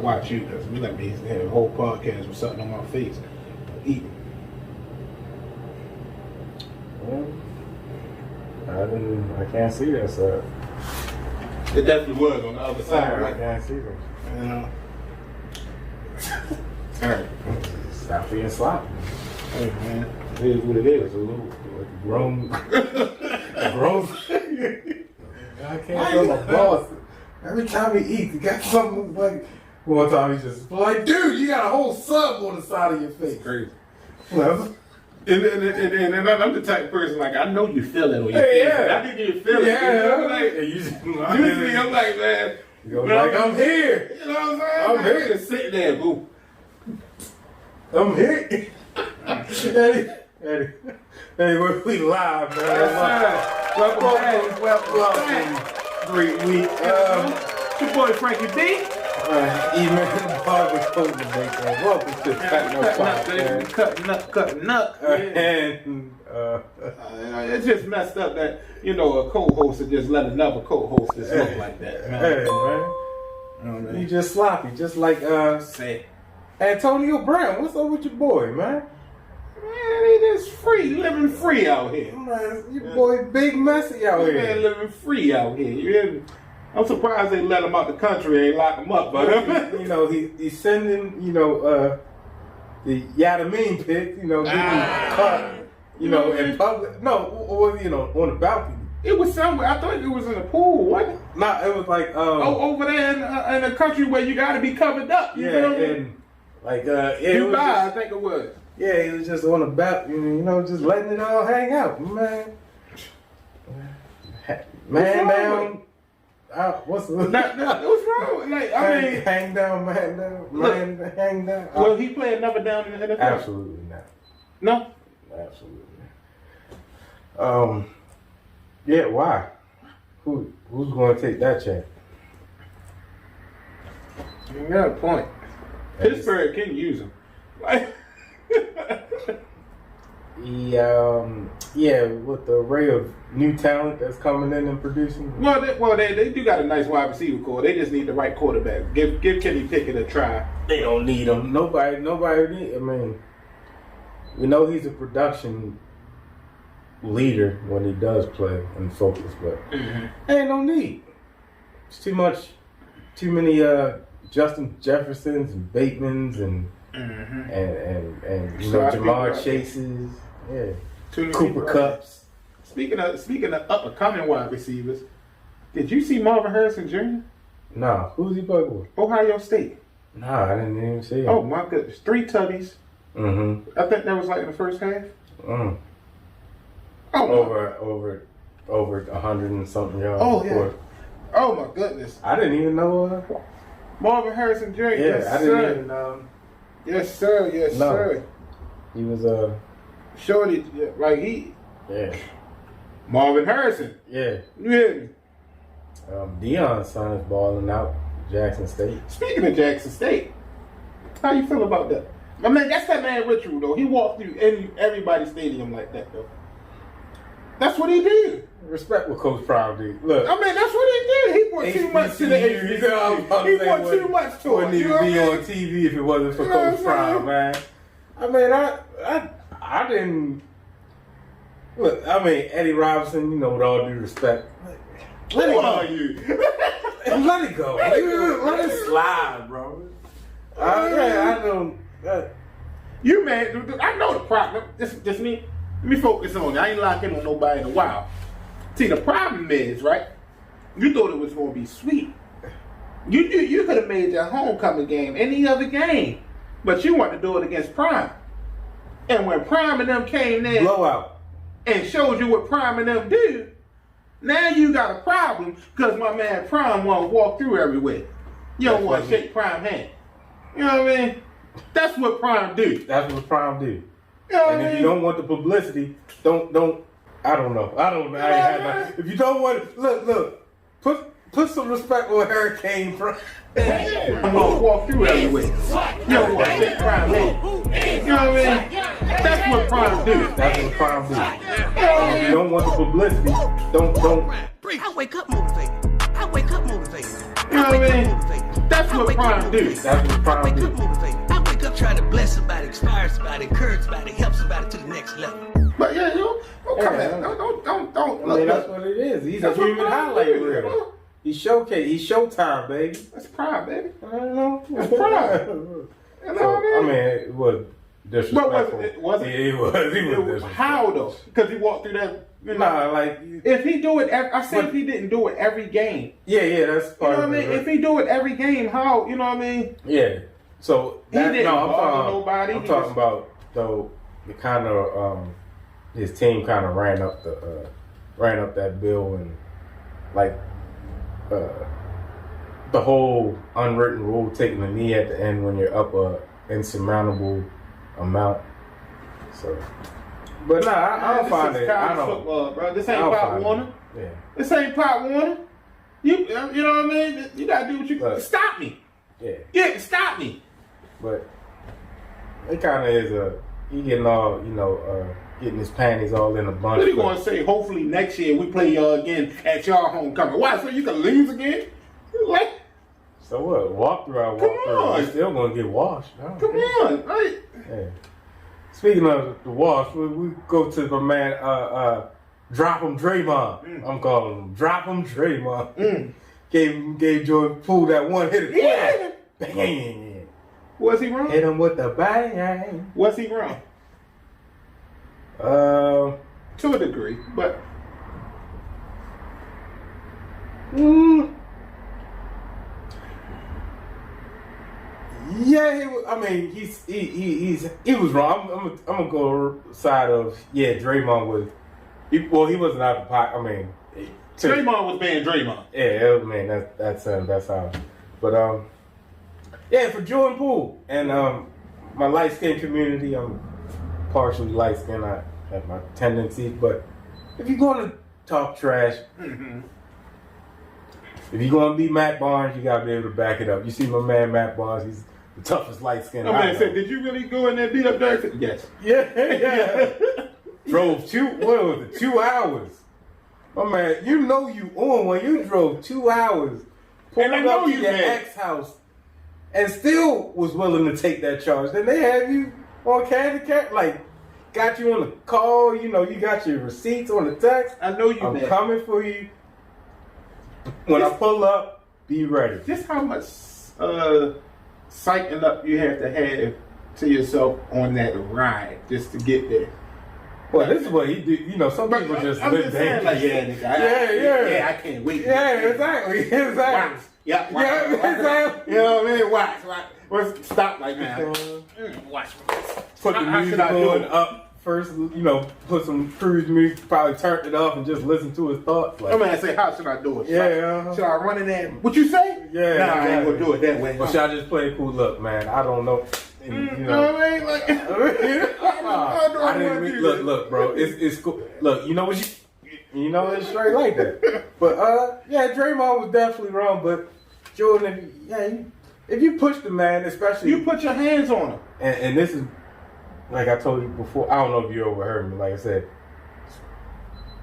watch you because we let me have a whole podcast with something on my face. Eating. I can't see that side. It definitely was on the other side, right? I can't see that. You know. All right. Stop being sloppy. Hey man, it is what it is. A little like grown. I can't feel my boss. Every time he eats, he got something like. One time he just like, dude, you got a whole sub on the side of your face. It's crazy. Well, and I'm the type of person like I know you feel it on your face. Yeah. I think you feel it. Yeah. Like, usually I'm like, man. Like I'm here. You know what I'm saying? I'm here. Just sitting there, boo. I'm here. Eddie, we live, man. Welcome. Great week. Your boy Frankie B. Eman The Barber told me welcome to CUTT N UP PODCAST. Cutting up. And it's just messed up that a co-host would just let another co-host just look like that. Man. You just sloppy, just like Say. Antonio Brown. What's up with your boy, man? Man, he just free, living free out here. Man, your boy Big Messy out here. Man, living free out here. You hear me? I'm surprised they let him out the country, ain't lock him up, but he's sending, the Yadameen pic, getting cut, in public. No, or on the balcony. It was somewhere. I thought it was in the pool, wasn't it? Nah, it was like over there in a country where you got to be covered up. You know what I mean? Like Dubai, I think it was. Yeah, he was just on the balcony, just letting it all hang out, man. Man down. What's wrong? Like, I mean, hang down, man down, hang down. Well, he played never down in the NFL. Absolutely not. No, absolutely not. Yeah, why? Who's going to take that chance? You got a point. Pittsburgh can use him. Like, with the array of new talent that's coming in and producing. Well, they do got a nice wide receiver core. They just need the right quarterback. Give Kenny Pickett a try. They don't need him. Nobody need. I mean, we know he's a production leader when he does play and focus, but ain't no need. It's too many Justin Jeffersons and Batemans and Jamar Chases, Cooper Cupps. Speaking of up and coming wide receivers, did you see Marvin Harrison Jr.? No, who's he playing with? Ohio State. No, I didn't even see him. Oh my goodness, 3 tutties. I think that was like in the first half. Oh, over 100 and something yards. Oh yeah. Oh my goodness. I didn't even know. Marvin Harrison Jr. Yeah, yes, I didn't even know. Yes, sir. Yes, sir. He was shorty, like he. Yeah. Marvin Harrison. Yeah. You hear me? Deion's son is balling out. Jackson State. Speaking of Jackson State, how you feel about that? My man, that's that man ritual though. He walked through everybody's stadium like that though. That's what he did. Respect what Coach Prime did. Look, I mean, that's what he did. He brought too much to the HBCU. He brought too much to it. Wouldn't even be on TV if it wasn't for Coach Prime, man. I mean, I didn't. Look, I mean, Eddie Robinson, with all due respect. Let it go. Let it go. Let it slide, bro. I don't. You man, I know the problem. Just me. Let me focus on it. I ain't locking on nobody in a while. See, the problem is, right? You thought it was going to be sweet. You could have made your homecoming game any other game, but you wanted to do it against Prime. And when Prime and them came there, blowout, and showed you what Prime and them do, now you got a problem because my man Prime want to walk through everywhere. You don't want to shake Prime hand. You know what I mean? That's what Prime do. That's what Prime do. You know what and I mean? If you don't want the publicity, don't. I don't know. If you don't want, look. Put some respect on Hurricane Prime. I'm gonna walk through everywhere. You don't want to shake Prime hand. You know what I mean? That's what Prime do. That's what Prime do. And if you don't want the publicity, don't. I wake up motivated. You know what I mean? That's what Prime do. That's what Prime do. I wake up trying to bless somebody, inspire somebody, encourage somebody, help somebody to the next level. But yeah, don't come Yeah. at, don't. I mean, that's what it is. He's a That's what human Prime highlight do, reel. bro. He's Showtime, baby. That's Prime, baby. I don't know. That's Prime. You know what I mean? It was disrespectful. But was it? Yeah, it was. He was disrespectful. How though? Because he walked through that. You know, Nah, like if he do it, I say if he didn't do it every game. yeah, that's You part know what I of mean? it. If he do it every game, how? You know what I mean? Yeah. So He didn't I'm bother talking, nobody. I'm He talking just- about though the kind of his team kind of ran up that bill and like the whole unwritten rule taking the knee at the end when you're up a insurmountable amount. So, but nah, I don't find it. I don't. Football, bro. This ain't I don't Pop find Warner. it. Yeah. This ain't Pop Warner. You know what I mean? You gotta do what you But- stop me. Yeah. Yeah, stop me. But it kind of is he getting all, getting his panties all in a bunch. What are you gonna say? Hopefully next year we play y'all again at y'all homecoming. Why? So you can lose again? Like, So what? Walk through, Come through. on. He's still gonna get washed. come on, right? Yeah. Speaking of the wash, we go to my man, Drop him Draymond. I'm calling him Drop him Draymond. Gave Jordan Poole that one hit. Yeah. Bang. Was he wrong? Hit him with the bang. Was he wrong? To a degree, but yeah, he was wrong. I'm gonna go side of Draymond was. He wasn't out of the pocket. I mean, Draymond was being Draymond. yeah, man, that's how. But for Jordan Poole and my light skinned community, I'm partially light skinned. I have my tendencies, but if you're gonna talk trash, if you're gonna be Matt Barnes, you gotta be able to back it up. You see my man Matt Barnes, he's the toughest light skinned. No man said, "Did you really go in there and beat up Dirk?" Yes. Yeah. Drove 2 hours. My man, you on when you drove 2 hours, pulled And I know up to you your did. ex-house, and still was willing to take that charge. Then they have you on candy like got you on the call. You got your receipts on the text. I know you I'm mad. coming for you. When I pull up, be ready. Just how much psyching up you have to have to yourself on that ride just to get there. Well, this is what he did. Some people just I'm live just saying, dangerous. like, Yeah. yeah, I can't wait. Yeah, exactly. Watch. Yeah, watch. Yeah, exactly. You know what I mean? Watch. Let's stop like that. Watch. Put the How music should I do on it? up first, put some cruise music, probably turned it off and just listen to his thoughts. I'm gonna say, how should I do it? Yeah. Should I run in there? What you say? Yeah, Nah, I ain't exactly. gonna do it that way. Or should I just play it cool? Look, man, I don't know. And, You know what I mean? Like, I didn't mean, look, bro, it's cool. Look, what it's straight like that. But Draymond was definitely wrong. But Jordan, if you push the man, especially You put your hands on him. and this is like I told you before. I don't know if you overheard me. Like I said,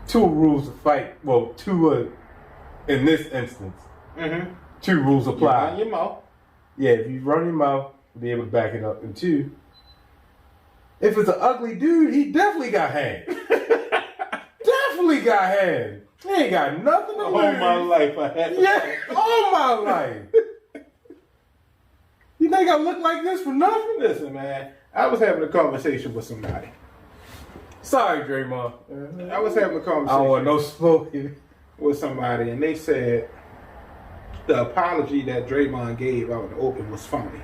2 rules to fight. Well, 2 in this instance. 2 rules apply. Run your mouth. Yeah, if you run your mouth, be able to back it up. And 2, if it's an ugly dude, he definitely got hands. Definitely got hands. He ain't got nothing to All lose. my life I had. Yeah, all my life. You think I look like this for nothing? Listen, man. I was having a conversation with somebody. Sorry, Draymond. I was having a I conversation don't want no smoke. with somebody, and they said the apology that Draymond gave out in the open was phony.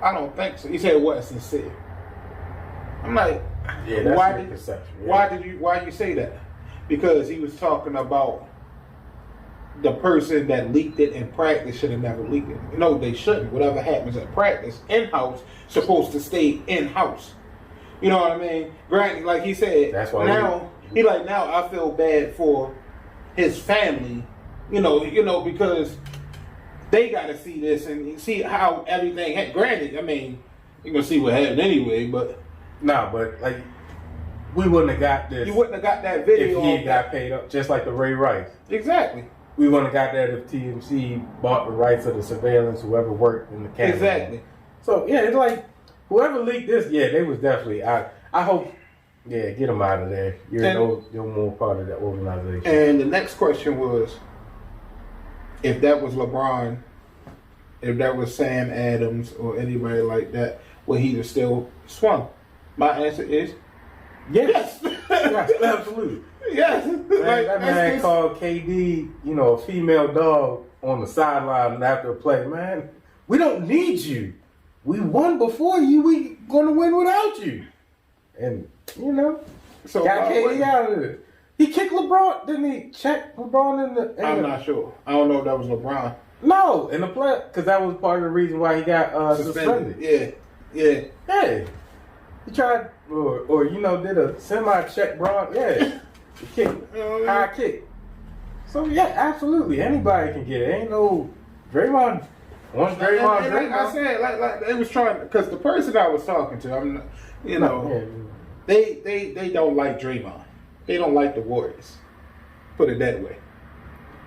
I don't think so. He said it wasn't sincere. I'm like, Yeah, that's why your did perception. Yeah. why you say that? Because he was talking about the person that leaked it in practice should have never leaked it. No, they shouldn't. Whatever happens at practice, in-house, supposed to stay in-house. You know what I mean? Granted, like he said, That's why now I feel bad for his family. You know, because they got to see this and see how everything. Granted, I mean, you're gonna see what happened anyway, but Nah, but like we wouldn't have got this you wouldn't have got that if video. he got paid up, just like the Ray Rice. Exactly. we wouldn't have got that if TMC bought the rights of the surveillance, whoever worked in the camera. Exactly. So, yeah, it's like, whoever leaked this, yeah, they was definitely out. I hope, yeah, get them out of there. You're no more part of that organization. And the next question was, if that was LeBron, if that was Sam Adams or anybody like that, would he have still swung? My answer is yes. Yes, absolutely. Yes. Man, Like, that man called KD, a female dog on the sideline after a play. Man, we don't need you. We won before you. We gonna win without you. And so got KD out of it. He kicked LeBron, didn't he? Check LeBron in the. I'm not sure. I don't know if that was LeBron. No, in the play, because that was part of the reason why he got suspended. Yeah. Hey, he tried, or did a semi-check Braun. Yeah, he kicked, high kick. So yeah, absolutely, anybody can get it. Ain't no Draymond. Once Draymond, like I said, like they was trying, because the person I was talking to, I'm not, they don't like Draymond. They don't like the Warriors. Put it that way.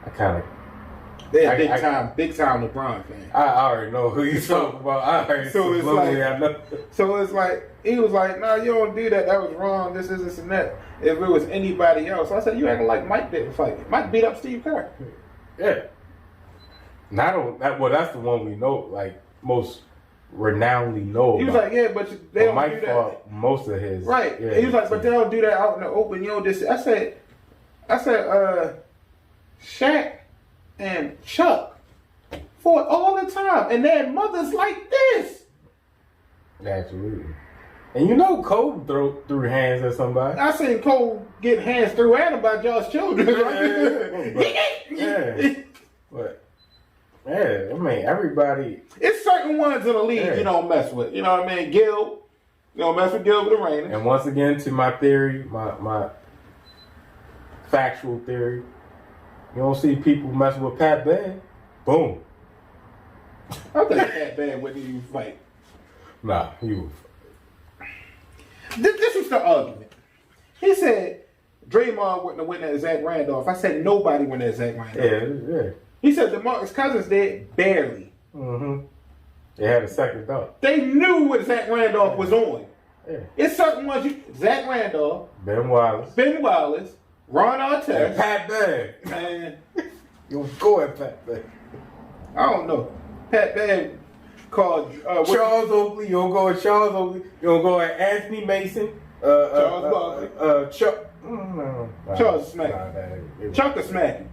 I kind of. They're big time LeBron fan. I already know who you talking about. So it's like he was like, "No, you don't do that. That was wrong. This is this and that." If it was anybody else, I said, "You acting like Mike didn't fight. Mike beat up Steve Kerr." Yeah. That's the one we know, like most renownedly know. He was like, "Yeah, but they don't Mike do that." fought most of his. Right. Yeah, he was like, "But they don't do that out in the open." I said, Shaq and Chuck fought all the time, and their mothers like this. Absolutely. And Cole threw hands at somebody. I seen Cole get hands through at him by Josh Children. Yeah. But yeah, I mean everybody. It's certain ones in the league you don't mess with. You know what I mean? Gil, you don't mess with Gilbert Arenas. And once again, to my theory, my factual theory. You don't see people messing with Pat Bev. Boom. I think Pat Bev wouldn't even fight. Nah, he would. This was the argument. He said Draymond wouldn't have won that Zach Randolph. I said nobody won that Zach Randolph. Yeah. He said DeMarcus Cousins did barely. Mm-hmm. They had a second thought. They knew what Zach Randolph was on. Yeah. It's certain ones Zach Randolph, Ben Wallace, Ron Artest, and Pat Bev. Man, You go at Pat Bev. I don't know. Pat Bev called Charles Oakley. You don't go at Charles Oakley. You don't go at Anthony Mason. Charles Barkley. Chuck. Charles smack. Chuck will smack you.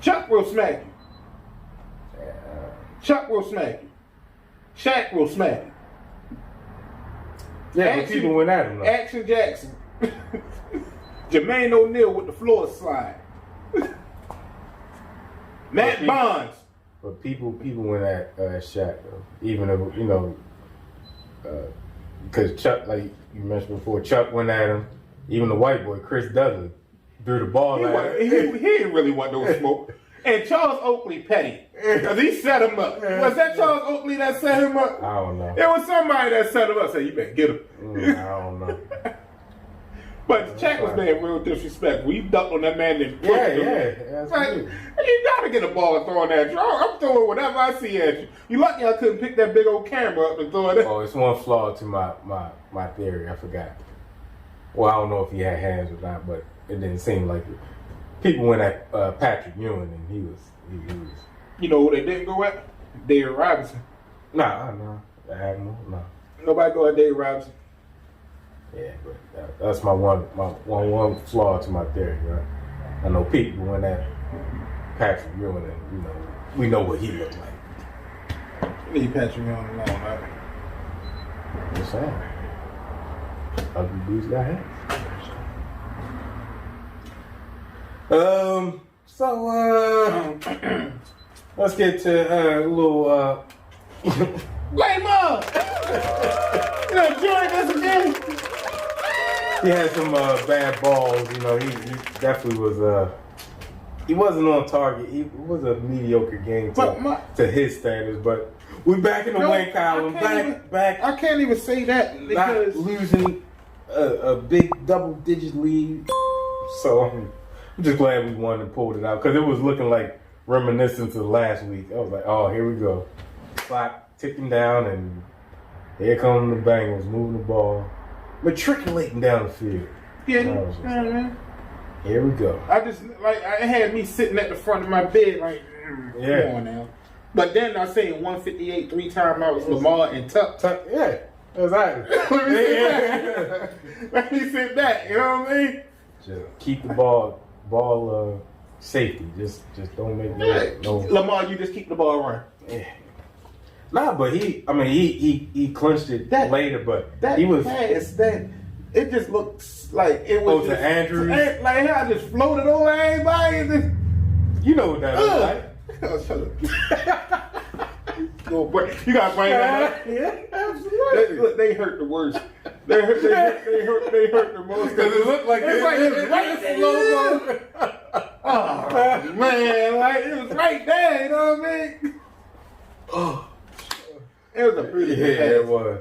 Chuck will smack you. Chuck will smack you. Shaq will smack you. Yeah, but people went at him. Action Jackson. Jermaine O'Neal with the floor slide. Matt Bonds. But people went at Shaq though. Even if because Chuck, like you mentioned before, Chuck went at him. Even the white boy Chris Dudley threw the ball at him. He didn't really want no smoke. And Charles Oakley petty because he set him up. Was that Charles Oakley that set him up? I don't know. It was somebody that set him up. Said you better get him. I don't know. But Shaq was being real disrespectful. You ducked on that man and Yeah. Like, you gotta get a ball thrown at you. I'm throwing whatever I see at you. You lucky I couldn't pick that big old camera up and throw it at. Oh, it's one flaw to my theory. I forgot. Well, I don't know if he had hands or not, but it didn't seem like it. People went at Patrick Ewing, and he was. You know who they didn't go at? David Robinson. Nah, the Admiral. No. Nobody go at David Robinson. Yeah, but that's my one flaw to my theory, right? I know people went at Patrick Ewing, and we know what he looked like. Leave Patrick Ewing alone, right? Just saying. Ugly dudes got hands. Let's get to a little Lame up! You enjoying this again? He had some bad balls, he definitely was he wasn't on target. It was a mediocre game to his standards, but we're back in the win column. Back. I can't even say that because not losing a big double-digit lead. So I'm just glad we won and pulled it out because it was looking like reminiscent of last week. I was like, oh, here we go. Clock ticking down, and here come the Bengals moving the ball, matriculating down the field. Yeah, here we go. I just like it had me sitting at the front of my bed, like, come on now. But then I say 158 3 timeouts, Lamar and Tuck. Yeah, exactly. Let me sit back. You know what I mean? Just keep the ball safety. Just don't make no. Lamar, you just keep the ball running. Yeah. Nah, but he clinched it later, but that he was pass that it just looks like it was to Andrews. Like I just floated over everybody. And just, you know what that is, right? You gotta bring that up. Yeah, absolutely. They hurt the worst. They hurt the most because it looked like it's like it was right in the logo. Oh man, like it was right there. You know what I mean? Oh, it was a beautiful pass. It was.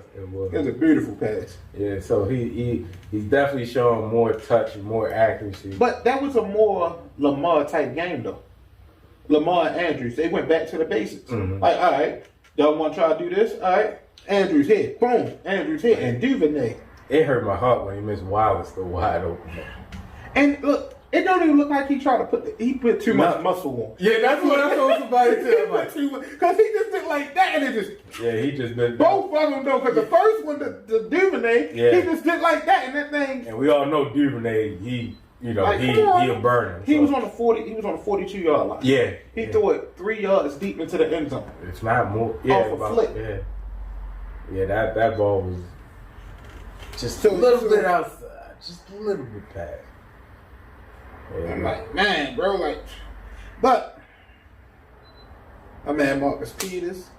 It was a beautiful pass. Yeah, so he's definitely showing more touch and more accuracy. But that was a more Lamar type game though. Lamar and Andrews, they went back to the basics. Mm-hmm. Like, all right, y'all want to try to do this? All right, Andrews hit, boom, Andrews hit, and Duvernay. It hurt my heart when he missed Wallace the wide open. And look, it don't even look like he tried to put too much muscle on. Yeah, that's what I told somebody too. Because he just did like that, and it just he just did both of them though. Because the first one, the Duvernay, he just did like that, and that thing. And we all know Duvernay, he'll burn him. He was on the 40. He was on the 42-yard line. Yeah, he threw it 3 yards deep into the end zone. It's not more. Off a flick. Yeah. That ball was just a little bit outside, just a little bit past. Yeah. I'm like, man, bro, like, but my man Marcus Peters.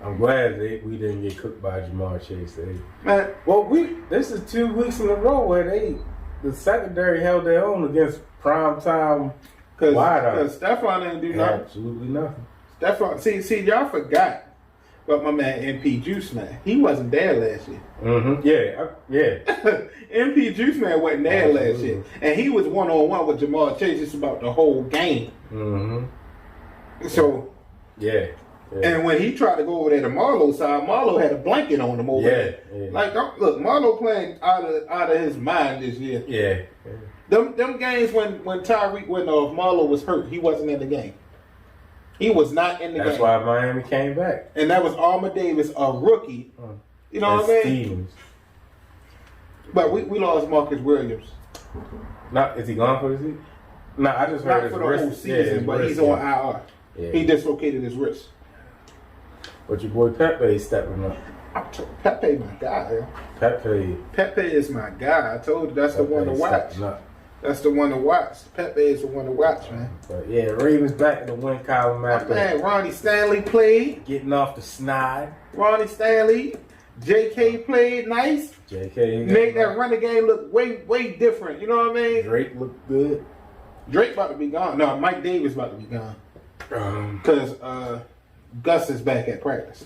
I'm glad we didn't get cooked by Jamar Chase. Man, well, this is 2 weeks in a row where the secondary held their own against primetime wideouts. Because Stephon didn't do nothing. Absolutely nothing. Stephon, see, y'all forgot about my man MP Juice Man. He wasn't there last year. Mm-hmm. Yeah. MP Juice Man wasn't there last year, and he was 1-on-1 with Jamar Chase just about the whole game. Mm-hmm. So yeah. And when he tried to go over there to Marlowe's side, Marlowe had a blanket on him over there. Yeah. Like, look, Marlowe playing out of his mind this year. Yeah. Them games when Marlowe was hurt, he wasn't in the game. He was not in the game. That's why Miami came back. And that was Armour Davis, a rookie. You know what I mean? Stevens. But we lost Marcus Williams. Is he gone for the season? No, I just heard not for the whole season, but he's on IR. Yeah. He dislocated his wrist. But your boy Pepe is stepping up. Pepe, my guy. Pepe is my guy. I told you that's the one to watch. That's the one to watch. Pepe is the one to watch, man. But yeah, Ravens back in the win column after. Man, Ronnie Stanley played. Getting off the snide. Ronnie Stanley. JK played nice. JK made that running game look way different. You know what I mean? Drake looked good. Drake about to be gone. No, Mike Davis about to be gone. Because Gus is back at practice.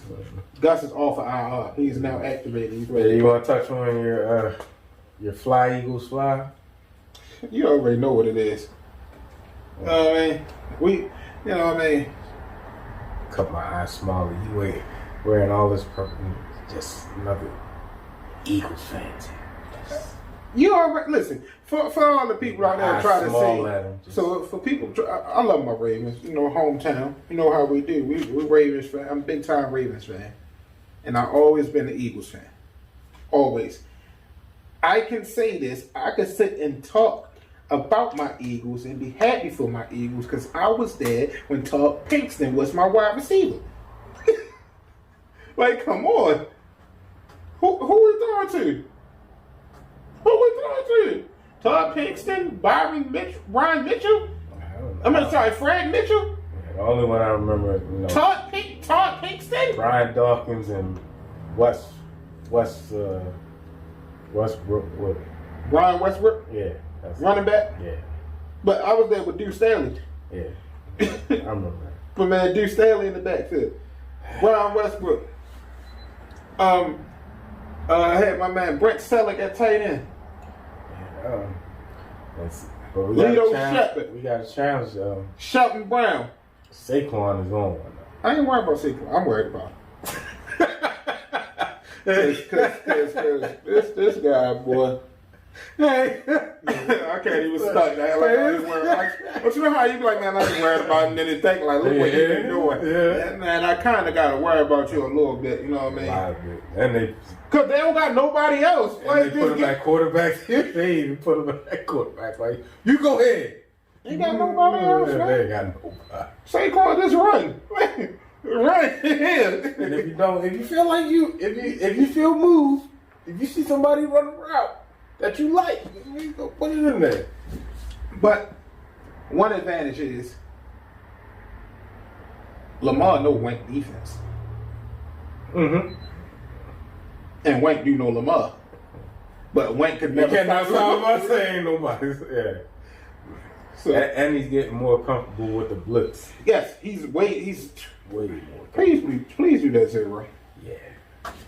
Gus is off of IR. He's now activated. He's ready. You want to touch on your Fly Eagles Fly? You already know what it is. You know what I mean? Cut my eyes smaller. You wearing all this purple. Just another Eagles fan. You already listen for all the people out there try to say. So for people, I love my Ravens. You know, hometown. You know how we do. We Ravens fan. I'm a big time Ravens fan, and I've always been an Eagles fan. Always. I can say this. I can sit and talk about my Eagles and be happy for my Eagles because I was there when Todd Pinkston was my wide receiver. Like, come on. Who we throwing to? Todd Pinkston, Ryan Mitchell? Fred Mitchell? Yeah, the only one I remember, Todd Pinkston? Brian Dawkins and Westbrook. Brian Westbrook? Yeah. Running back? Yeah. But I was there with Deuce Staley. Yeah. I remember that. But man, Deuce Staley in the backfield. Brian Westbrook. I had my man Brent Selleck at tight end. But we Lito got Shepherd. We got a challenge. Shelton Brown. Saquon is on one now. I ain't worried about Saquon. I'm worried about him. Cause this guy, boy. Hey, I can't even start that. Like, I ain't worried. But you know how you be like, man, I ain't worried about him. And then they think, like, look what you been doing. Yeah. And, man, I kind of got to worry about you a little bit. You know what I mean? And Because they don't got nobody else. they put him at quarterback. They even put him at quarterback. Like, you go ahead. Ain't got nobody else, man. They ain't got nobody. Saquon, just run. Right here. And if you feel like if you feel moved, if you see somebody run a route that you like, you go put it in there. But one advantage is Lamar know Wank defense. Mm-hmm. And Wank do know Lamar. But Wank could never stop Lamar saying nobody. Yeah. So, and he's getting more comfortable with the blitz. yes, he's way more. Please do that, Zero. Yeah.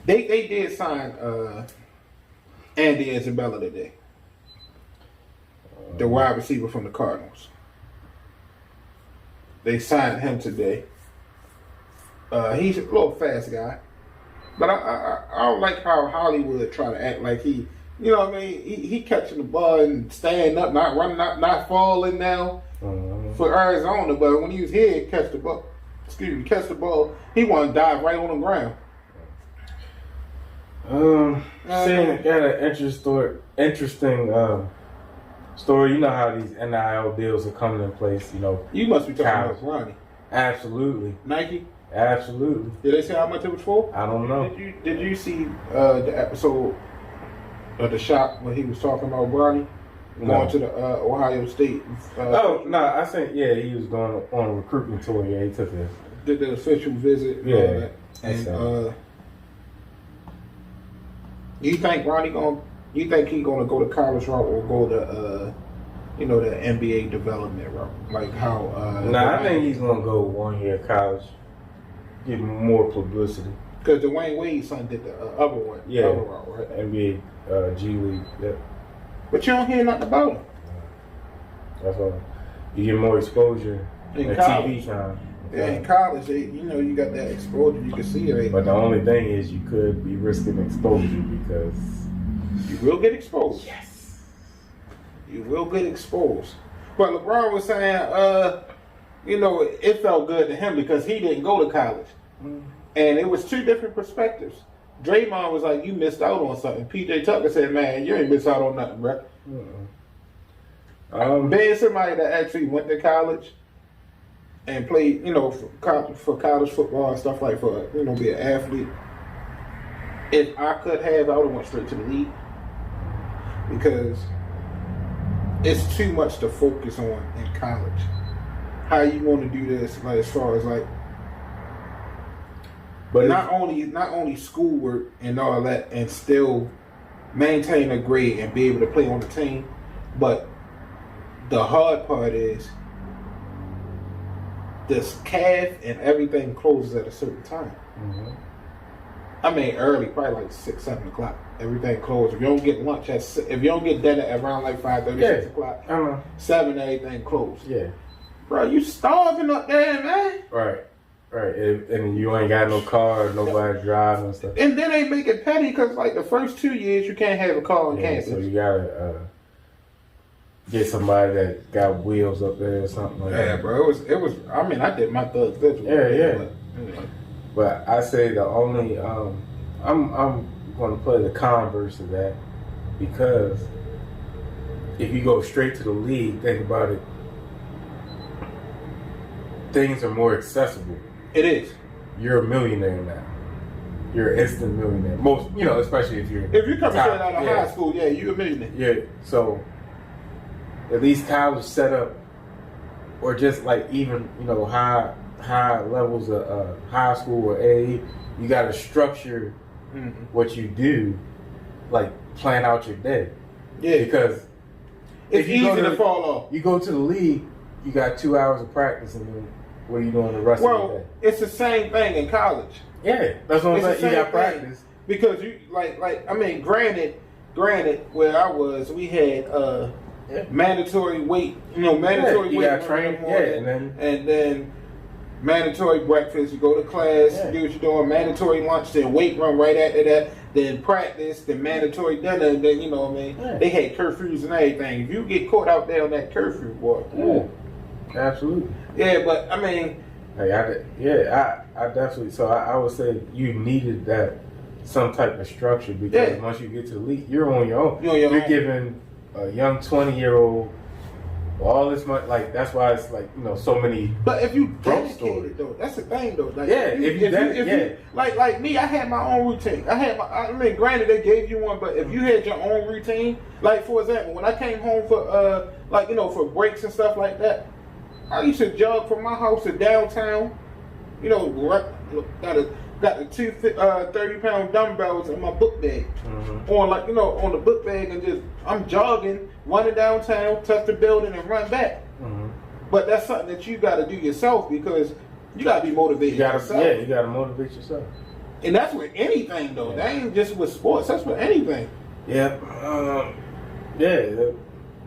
They did sign Andy Isabella today. The wide receiver from the Cardinals. They signed him today. He's a little fast guy. But I don't like how Hollywood try to act like he, you know what I mean? He catching the ball and staying up, not running, not falling now for Arizona. But when he was here, catch the ball, he want to dive right on the ground. Saying got an interesting story. You know how these NIL deals are coming in place. You know, You must be talking about Ronnie. Absolutely. Nike? Absolutely. Did they say how much it was for? I don't know. Did you see the episode of The Shop when he was talking about Ronnie going to the Ohio State? I think he was going on a recruitment tour. Yeah, he took it. Did the official visit? And all that. And you think Ronnie you think he gonna go to college route or go to the NBA development route? Like how I think he's gonna go 1 year college, get more publicity. Because Dwayne Wade's son did the other one, other route, right? NBA G League, yeah. But you don't hear nothing about him. That's all. You get more exposure In and college. TV time. Yeah, in college, you got that exposure. You can see it. But the only thing is, you could be risking exposure because you will get exposed. Yes, you will get exposed. But LeBron was saying, it felt good to him because he didn't go to college, and it was two different perspectives. Draymond was like, "You missed out on something." PJ Tucker said, "Man, you ain't missed out on nothing, bro." Being somebody that actually went to college and played, for college football and stuff like be an athlete. If I could have, I would have went straight to the league because it's too much to focus on in college. How you want to do this, like as far as like, but not only schoolwork and all that, and still maintain a grade and be able to play on the team, but the hard part is this calf and everything closes at a certain time. I mean, early, probably like 6, 7 o'clock. Everything closed. If you don't get lunch if you don't get dinner at around like 5:30, 6 o'clock, 7, everything closed. Yeah, bro, you starving up there, man. Right. And you ain't got no car, nobody driving and stuff. And then they make it petty because like the first 2 years you can't have a car on campus. So you gotta get somebody that got wheels up there or something like that. Yeah, bro. It was. I mean, I did my third schedule. Yeah. But I say the only I'm going to play the converse of that because if you go straight to the league, think about it. Things are more accessible. It is. You're a millionaire now. You're an instant millionaire. Most, especially if you're coming straight out of high school, you're a millionaire. Yeah. So at least college setup, or just like even high levels of high school or A, you got to structure what you do, like plan out your day. Yeah. Because it's easy to fall off. You go to the league, you got 2 hours of practice, and then what are you doing the rest of the day? It's the same thing in college. Yeah, that's what I'm saying. You got practice because you granted, where I was, we had mandatory weight. Mandatory you weight. gotta train. And then mandatory breakfast. You go to class, do what you're doing. Mandatory lunch, then weight run right after that. Then practice, then mandatory dinner. And then they had curfews and everything. If you get caught out there on that curfew, boy. Absolutely. Yeah, but I mean. I definitely. So I would say you needed that some type of structure because once you get to the league, you're on your own. You're giving a young 20-year-old all this money. Like that's why it's like so many. But if you dedicated though, that's the thing though. Like, if you like me, I had my own routine. Granted they gave you one, but if you had your own routine, like for example, when I came home for for breaks and stuff like that. I used to jog from my house to downtown. Got the two 30-pound dumbbells in my book bag. On the book bag, and I'm jogging, running downtown, touch the building, and run back. But that's something that you got to do yourself because you got to be motivated. You got to motivate yourself. And that's with anything though. That ain't just with sports. That's with anything. Yeah.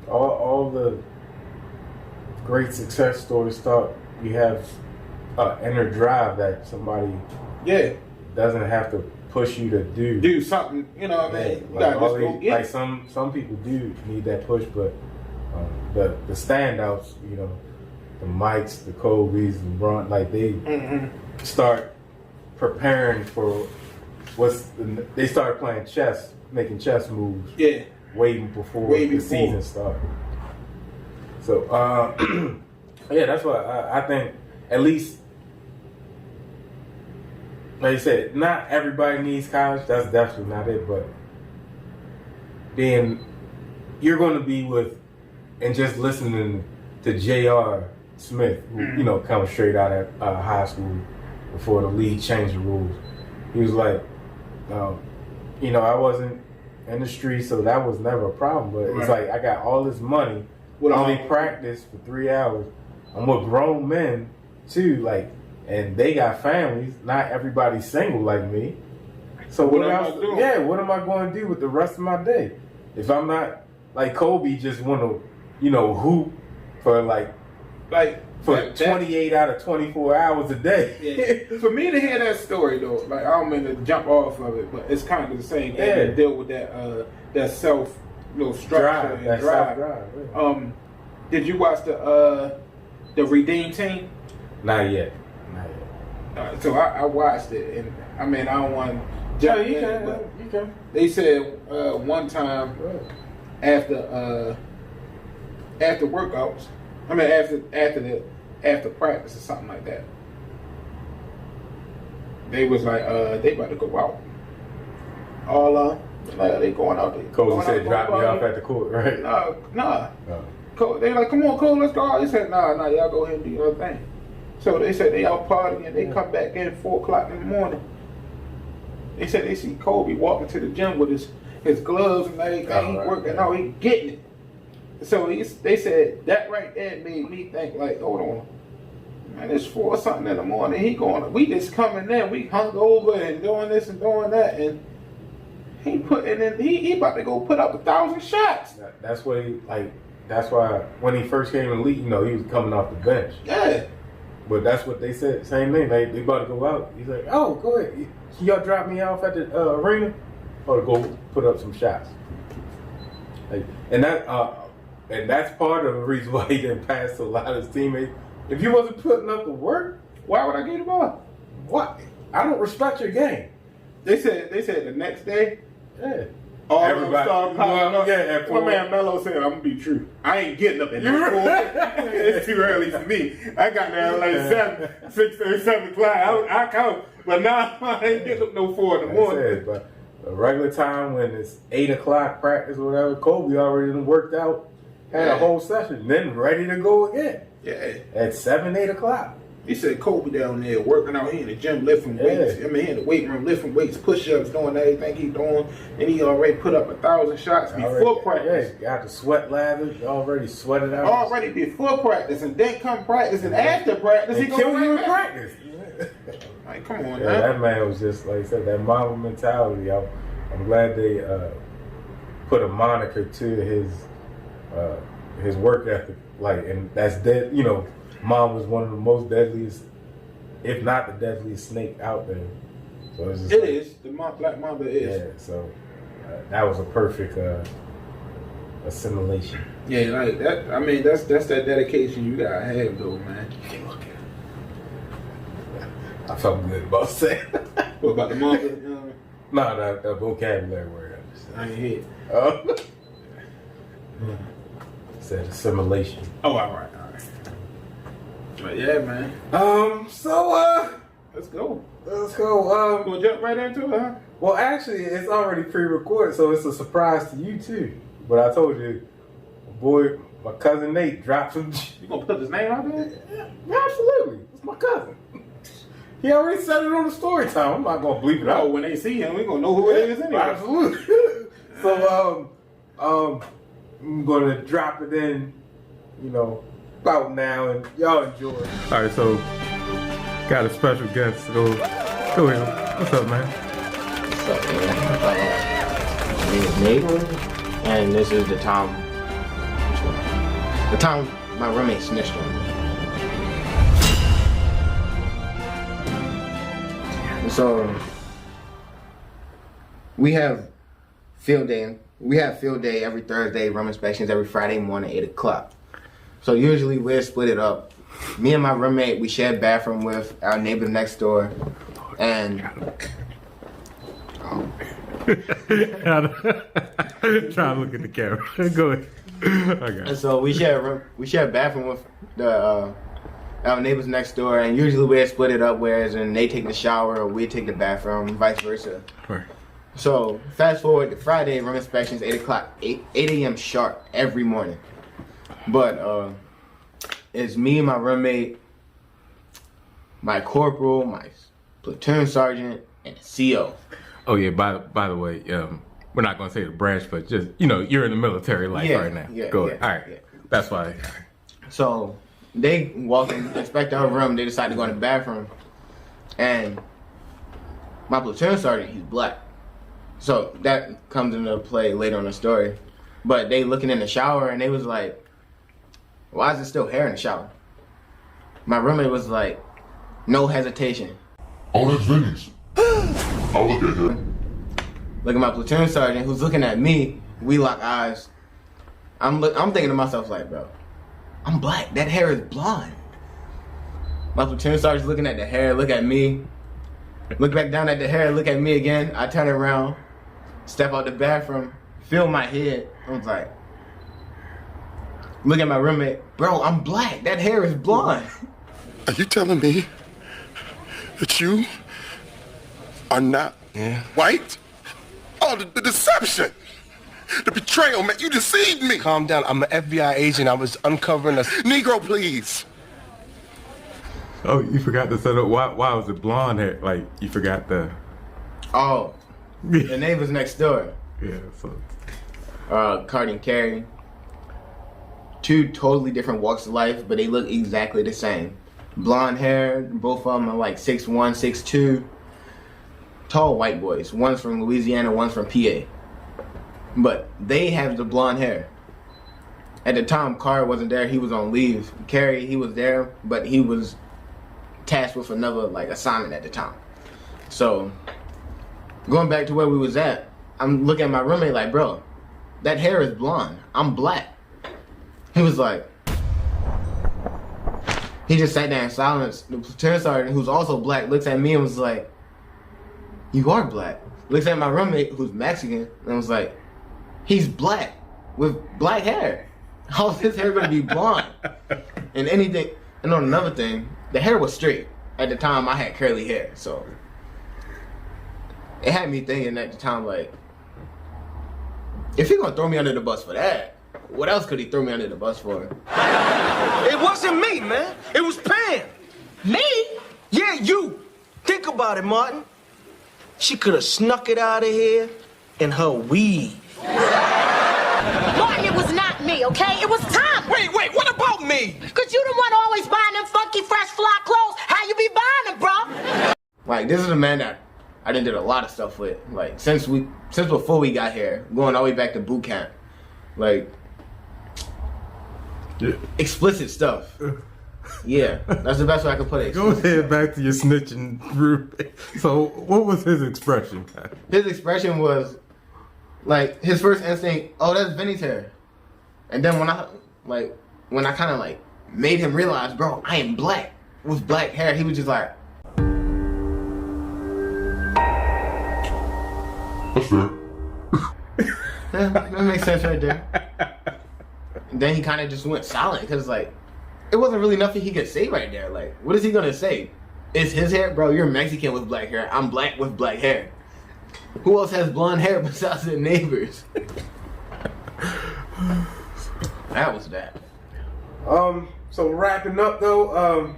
All the great success stories start. You have inner drive that somebody doesn't have to push you to do something. You know what I mean? Like some people do need that push, but the standouts, the Mikes, the Kobe's, the LeBron, like they start preparing for they start playing chess, making chess moves. Yeah. Way before the season started. So, that's why I think at least, like you said, not everybody needs college. That's definitely not it. But you're going to be with, and just listening to J.R. Smith, who, comes straight out of high school before the league changed the rules. He was like, I wasn't in the street, so that was never a problem. But it's like I got all this money. I only practice for 3 hours. I'm with grown men too, and they got families. Not everybody's single like me. So what am I doing? Yeah, what am I going to do with the rest of my day? If I'm not like Kobe, just want to, hoop for 28 out of 24 hours a day. For me to hear that story though, I don't mean to jump off of it, but it's kind of the same thing to deal with that self. Structure and drive. Did you watch the Redeem Team? Not yet. So I watched it, and I don't want to jump in, but you can. They said one time after workouts, after practice or something like that, they was like they about to go out. All they going out there. Kobe said, "Drop me off at the court," right? Nah. They like, "Come on, Cole, let's go out." He said, "Nah, y'all go ahead and do your thing." So they said they out partying and they come back in 4 o'clock in the morning. They said they see Kobe walking to the gym with his gloves and everything. He working out, he getting it. So they said that right there made me think hold on. Man, it's 4 something in the morning. We just coming in, we hung over and doing this and doing that, and he putting in. He about to go put up 1,000 shots. That's what That's why when he first came in the league, he was coming off the bench. Yeah. But that's what they said. Same thing. They about to go out. He's like, "Oh, go ahead. Can y'all drop me off at the arena, or go put up some shots?" And that's part of the reason why he didn't pass to a lot of his teammates. If you wasn't putting up the work, why would I get him off? What? I don't respect your game. They said the next day. Yeah. Everybody started popping up. My man Mello said, "I'm gonna be true. I ain't getting up at no 4. It's too early for me. I got there like 7 o'clock. I count, but now I ain't getting up no 4 in the morning." But a regular time when it's 8 o'clock practice or whatever, Kobe already worked out, had a whole session, then ready to go again. Yeah. At 7, 8 o'clock. He said Kobe down there working out here in the gym, lifting weights. He in the weight room, lifting weights, push-ups, doing everything he's doing. And he already put up 1,000 shots before practice. Yeah, got the sweat lather, already sweated out. Already before practice, and then come practice, and after practice, he kill you in practice. Come on, man. That man was just, like I said, that Mamba mentality. I'm glad they put a moniker to his work ethic, like, and that's dead. You know, Mom was one of the most deadliest, if not the deadliest snake out there. So it's just the Black Mamba is. Yeah, so that was a perfect assimilation. Yeah, like that. I mean, that's that dedication you gotta have, though, man. I felt good about saying. What about the Mamba? No, that vocabulary word. I ain't hear. Said assimilation. Oh, all right. But yeah, man. So Let's go. let's go. We'll jump right into it, huh? Well, actually, it's already pre-recorded, so it's a surprise to you too. But I told you, boy, my cousin Nate dropped some. You gonna put his name out there? Yeah, absolutely. It's my cousin. He already said it on the story time. I'm not gonna bleep it Oh, out. when they see him, we gonna know who it is anyway. Absolutely. So, I'm gonna drop it in, about now, and y'all enjoy. All right, so got a special guest. Go ahead. What's up, man? What's up, man? My name is Nate, and this is the time. The time my roommate snitched on me. So we have field day. We have field day every Thursday. Room inspections every Friday morning, 8 o'clock. So usually we'll split it up. Me and my roommate, we share a bathroom with our neighbor next door, and Trying to look at the camera. Go ahead. Okay. And so we share a bathroom with the our neighbors next door, and usually we split it up, whereas when they take the shower or we take the bathroom, vice versa. Right. So fast forward to Friday, room inspections 8 o'clock, 8 a.m. sharp every morning. But it's me, my roommate, my corporal, my platoon sergeant, and the CO. Oh yeah. By the way, we're not gonna say the branch, but just you're in the military life right now. Go ahead. All right. Yeah. That's why. So they walk in, inspect our room. They decide to go in the bathroom, and my platoon sergeant, he's black. So that comes into play later in the story. But they looking in the shower, and they was like, "Why is there still hair in the shower?" My roommate was like, no hesitation. Oh, that's Vinny's. I'll look at him. Look at my platoon sergeant, who's looking at me. We lock eyes. I'm thinking to myself like, bro, I'm black. That hair is blonde. My platoon sergeant's looking at the hair, look at me. Look back down at the hair, look at me again. I turn around, step out the bathroom, feel my head. I was like, look at my roommate. Bro, I'm black. That hair is blonde. Are you telling me that you are not white? Oh, the deception. The betrayal, man. You deceived me. Calm down. I'm an FBI agent. I was uncovering a... Negro, please. Oh, you forgot to set up. Why was it blonde hair? Like, you forgot the... Oh, the neighbors next door. Yeah, so... Cardi and Carrie. Two totally different walks of life, but they look exactly the same. Blonde hair, both of them are like 6'1", 6'2". Tall white boys. One's from Louisiana, one's from PA. But they have the blonde hair. At the time, Carr wasn't there. He was on leave. Carrie, he was there, but he was tasked with another assignment at the time. So, going back to where we was at, I'm looking at my roommate like, bro, that hair is blonde. I'm black. He was like, he just sat there in silence. The platoon sergeant, who's also black, looks at me and was like, you are black. Looks at my roommate, who's Mexican, and was like, he's black with black hair. How's his hair gonna be blonde? And anything, and on another thing, the hair was straight. At the time, I had curly hair, so it had me thinking at the time, like, if he gonna throw me under the bus for that, what else could he throw me under the bus for? It wasn't me, man. It was Pam. Me? Yeah, you. Think about it, Martin. She could have snuck it out of here in her weave. Martin, it was not me, okay? It was Tom. Wait, what about me? Because you the one always buying them funky, fresh, fly clothes. How you be buying them, bro? Like, this is a man that I done did a lot of stuff with. Like, since before we got here, going all the way back to boot camp. Like, explicit stuff. Yeah, that's the best way I can put it. Go ahead, back to your snitching group. So, what was his expression? His expression was like his first instinct. Oh, that's Vinny's hair. And then when I kind of like made him realize, bro, I am black with black hair. He was just like, That's fair. yeah, that makes sense right there. And then he kind of just went silent because like it wasn't really nothing he could say right there. Like, what is he gonna say? It's his hair, bro. You're Mexican with black hair. I'm black with black hair. Who else has blonde hair besides their neighbors? That was that. So wrapping up though,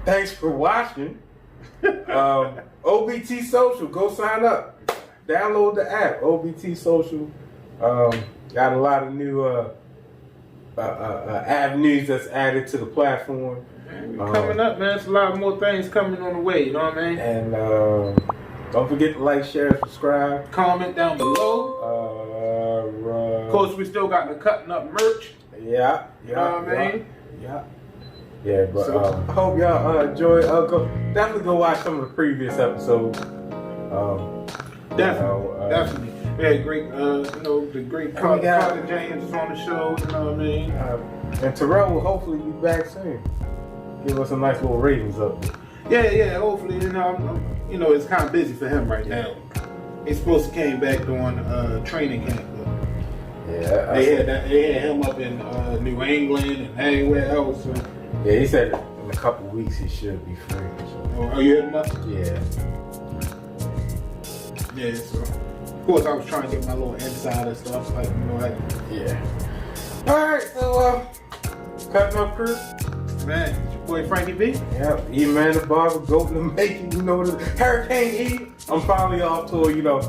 thanks for watching. OBT Social, go sign up. Download the app, OBT Social. Got a lot of new avenues that's added to the platform. Coming up, man. It's a lot more things coming on the way, you know what I mean? And don't forget to like, share, subscribe. Comment down below. Of course, we still got the Cutting Up merch. Yeah. You know what I mean? Yeah, but I hope y'all enjoy. Definitely go watch some of the previous episodes. Definitely. We had great, the great Carter James is on the show. You know what I mean? And Terrell will hopefully be back soon. Give us a nice little ratings up. Yeah. Hopefully, it's kind of busy for him right now. He's supposed to came back during training camp. Yeah, they had him up in New England and everywhere else. So. Yeah, he said in a couple weeks he should be free. So. Oh, you heard him up? Yeah. Yeah. So of course I was trying to get my little insider stuff, like Yeah. All right, so Cutting Up crew. Man, it's your boy Frankie B. Yeah, Eman The Barber, GOAT in the making. You know the Hurricane E. I'm finally off tour. You know,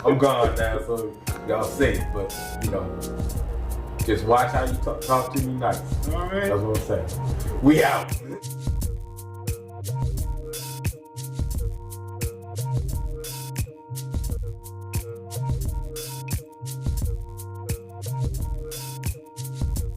I'm gone now, so y'all safe. But just watch how you talk to me nice. All right. That's what I'm saying. We out.